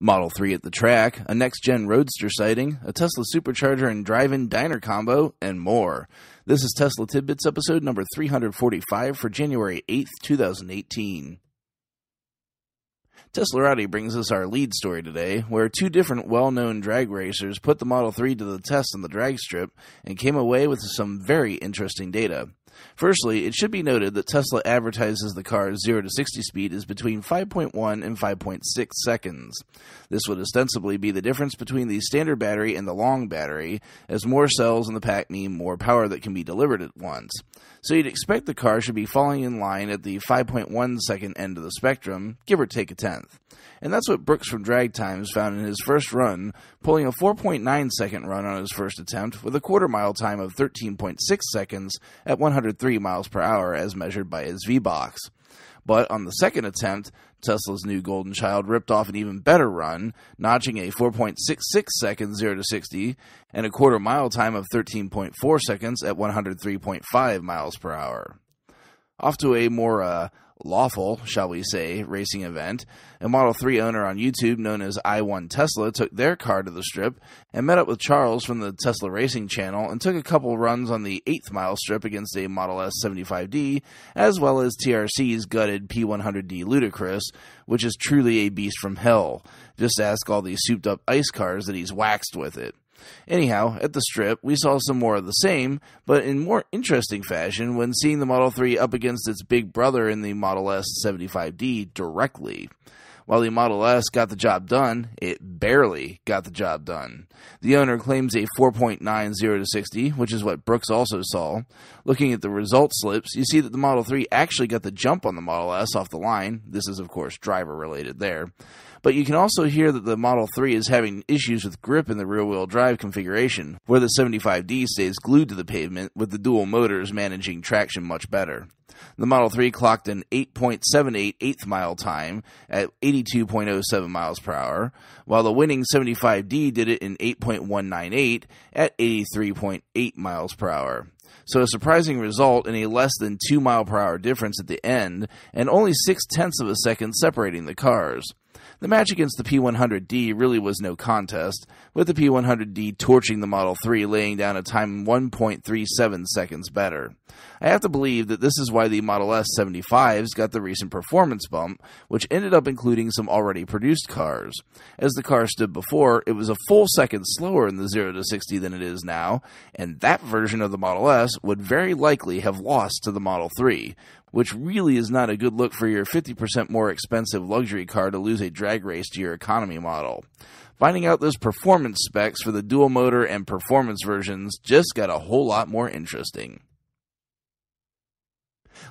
Model 3 at the track, a Next Gen Roadster sighting, a Tesla Supercharger and drive-in diner combo, and more. This is Tesla Tidbits episode number 345 for January 8th, 2018. Teslarati brings us our lead story today, where two different well-known drag racers put the Model 3 to the test on the drag strip and came away with some very interesting data. Firstly, it should be noted that Tesla advertises the car's 0 to 60 speed is between 5.1 and 5.6 seconds. This would ostensibly be the difference between the standard battery and the long battery, as more cells in the pack mean more power that can be delivered at once. So you'd expect the car should be falling in line at the 5.1 second end of the spectrum, give or take a tenth. And that's what Brooks from Drag Times found in his first run, pulling a 4.9 second run on his first attempt with a quarter-mile time of 13.6 seconds at 103 miles per hour as measured by his V-Box. But on the second attempt, Tesla's new golden child ripped off an even better run, notching a 4.66 second 0 to 60 and a quarter-mile time of 13.4 seconds at 103.5 miles per hour. Off to a more lawful, shall we say, racing event, a Model 3 owner on YouTube known as I1 Tesla took their car to the strip and met up with Charles from the Tesla Racing channel and took a couple runs on the 8th mile strip against a Model S 75D, as well as TRC's gutted P100D Ludicrous, which is truly a beast from hell. Just ask all these souped up ice cars that he's waxed with it. Anyhow, at the strip, we saw some more of the same, but in more interesting fashion when seeing the Model 3 up against its big brother in the Model S 75D directly. While the Model S got the job done, it barely got the job done. The owner claims a 4.90 to 60, which is what Brooks also saw. Looking at the result slips, you see that the Model 3 actually got the jump on the Model S off the line. This is, of course, driver-related there. But you can also hear that the Model 3 is having issues with grip in the rear-wheel drive configuration, where the 75D stays glued to the pavement, with the dual motors managing traction much better. The Model 3 clocked an 8.78 eighth mile time at 82.07 miles per hour, while the winning 75D did it in 8.198 at 83.8 miles per hour. So a surprising result in a less than 2 mile per hour difference at the end, and only 0.6 of a second separating the cars. The match against the P100D really was no contest, with the P100D torching the Model 3, laying down a time 1.37 seconds better. I have to believe that this is why the Model S 75s got the recent performance bump, which ended up including some already produced cars. As the car stood before, it was a full second slower in the 0 to 60 than it is now, and that version of the Model S would very likely have lost to the Model 3, which really is not a good look for your 50% more expensive luxury car to lose a drag race to your economy model. Finding out those performance specs for the dual motor and performance versions just got a whole lot more interesting.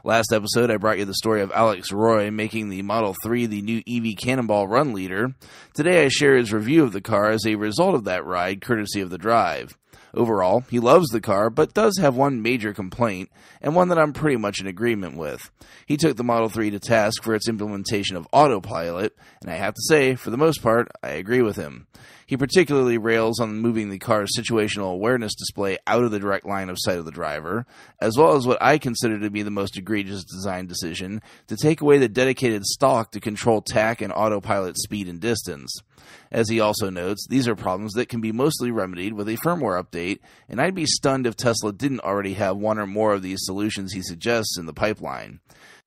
Last episode, I brought you the story of Alex Roy making the Model 3 the new EV Cannonball run leader. Today I share his review of the car as a result of that ride, courtesy of the drive. Overall, he loves the car, but does have one major complaint, and one that I'm pretty much in agreement with. He took the Model 3 to task for its implementation of autopilot, and I have to say, for the most part, I agree with him. He particularly rails on moving the car's situational awareness display out of the direct line of sight of the driver, as well as what I consider to be the most egregious design decision, to take away the dedicated stalk to control tach and autopilot speed and distance. As he also notes, these are problems that can be mostly remedied with a firmware update, and I'd be stunned if Tesla didn't already have one or more of these solutions he suggests in the pipeline.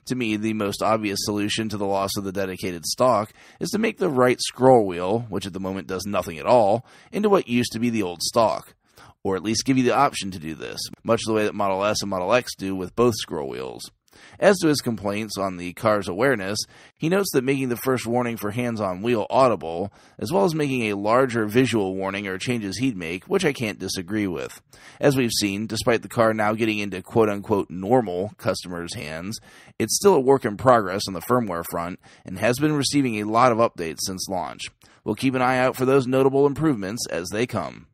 To me, the most obvious solution to the loss of the dedicated stalk is to make the right scroll wheel, which at the moment does nothing at all, into what used to be the old stalk. Or at least give you the option to do this, much the way that Model S and Model X do with both scroll wheels. As to his complaints on the car's awareness, he notes that making the first warning for hands-on wheel audible, as well as making a larger visual warning are changes he'd make, which I can't disagree with. As we've seen, despite the car now getting into quote-unquote normal customers' hands, it's still a work in progress on the firmware front, and has been receiving a lot of updates since launch. We'll keep an eye out for those notable improvements as they come.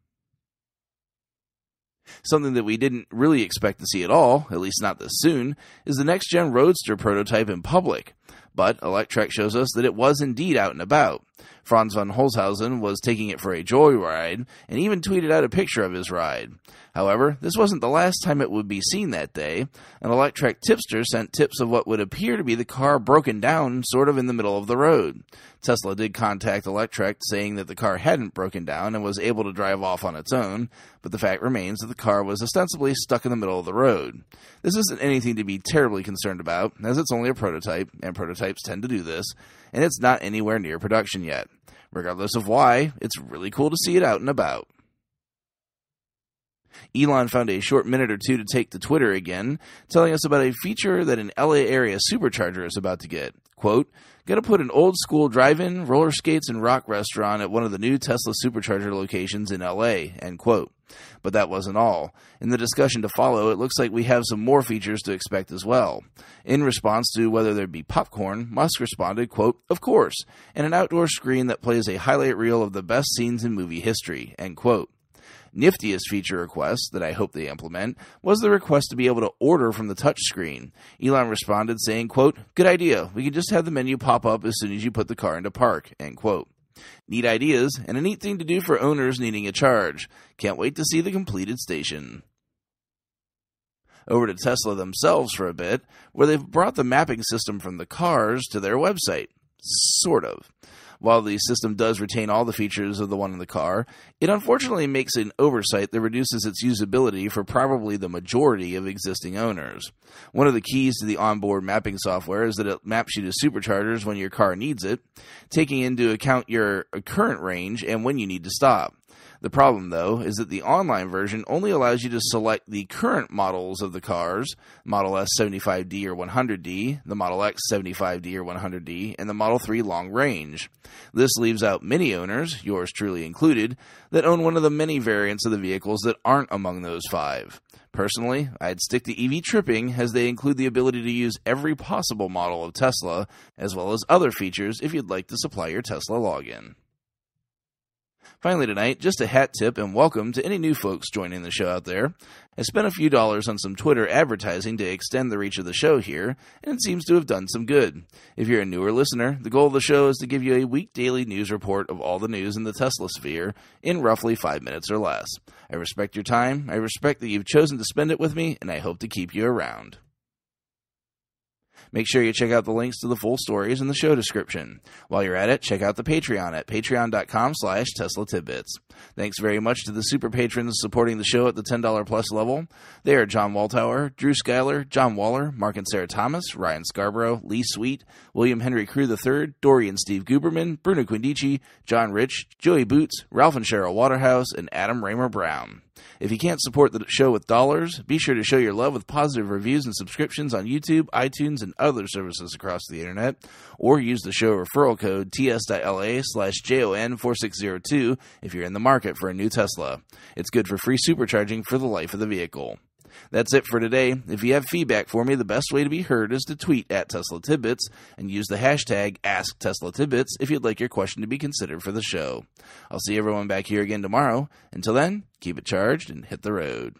Something that we didn't really expect to see at all, at least not this soon, is the Next Gen Roadster prototype in public. But Electrek shows us that it was indeed out and about. Franz von Holzhausen was taking it for a joyride and even tweeted out a picture of his ride. However, this wasn't the last time it would be seen that day. An Electrek tipster sent tips of what would appear to be the car broken down sort of in the middle of the road. Tesla did contact Electrek saying that the car hadn't broken down and was able to drive off on its own, but the fact remains that the car was ostensibly stuck in the middle of the road. This isn't anything to be terribly concerned about, as it's only a prototype, and prototypes tend to do this, and it's not anywhere near production yet. Regardless of why, it's really cool to see it out and about. Elon found a short minute or two to take to Twitter again, telling us about a feature that an LA area supercharger is about to get. Quote, "Gonna put an old school drive-in, roller skates, and rock restaurant at one of the new Tesla Supercharger locations in LA, end quote. But that wasn't all. In the discussion to follow, it looks like we have some more features to expect as well. In response to whether there'd be popcorn, Musk responded, quote, "Of course, and an outdoor screen that plays a highlight reel of the best scenes in movie history," end quote. Niftiest feature request that I hope they implement was the request to be able to order from the touchscreen. Elon responded saying, quote, "Good idea. We can just have the menu pop up as soon as you put the car into park," end quote. Neat ideas, and a neat thing to do for owners needing a charge. Can't wait to see the completed station. Over to Tesla themselves for a bit, where they've brought the mapping system from the cars to their website. Sort of. While the system does retain all the features of the one in the car, it unfortunately makes an oversight that reduces its usability for probably the majority of existing owners. One of the keys to the onboard mapping software is that it maps you to superchargers when your car needs it, taking into account your current range and when you need to stop. The problem, though, is that the online version only allows you to select the current models of the cars, Model S 75D or 100D, the Model X 75D or 100D, and the Model 3 long range. This leaves out many owners, yours truly included, that own one of the many variants of the vehicles that aren't among those 5. Personally, I'd stick to EV tripping, as they include the ability to use every possible model of Tesla, as well as other features if you'd like to supply your Tesla login. Finally tonight, just a hat tip and welcome to any new folks joining the show out there. I spent a few dollars on some Twitter advertising to extend the reach of the show here, and it seems to have done some good. If you're a newer listener, the goal of the show is to give you a week daily news report of all the news in the Tesla sphere in roughly 5 minutes or less. I respect your time, I respect that you've chosen to spend it with me, and I hope to keep you around. Make sure you check out the links to the full stories in the show description. While you're at it, check out the Patreon at patreon.com/Tesla Tidbits. Thanks very much to the super patrons supporting the show at the $10 plus level. They are John Waltower, Drew Schuyler, John Waller, Mark and Sarah Thomas, Ryan Scarborough, Lee Sweet, William Henry Crew III, Dory and Steve Guberman, Bruno Quindici, John Rich, Joey Boots, Ralph and Cheryl Waterhouse, and Adam Raymer Brown. If you can't support the show with dollars, be sure to show your love with positive reviews and subscriptions on YouTube, iTunes, and other services across the internet, or use the show referral code TS.LA/JON4602 if you're in the market for a new Tesla. It's good for free supercharging for the life of the vehicle. That's it for today. If you have feedback for me, the best way to be heard is to tweet at Tesla Tidbits and use the hashtag AskTeslaTidbits if you'd like your question to be considered for the show. I'll see everyone back here again tomorrow. Until then, keep it charged and hit the road.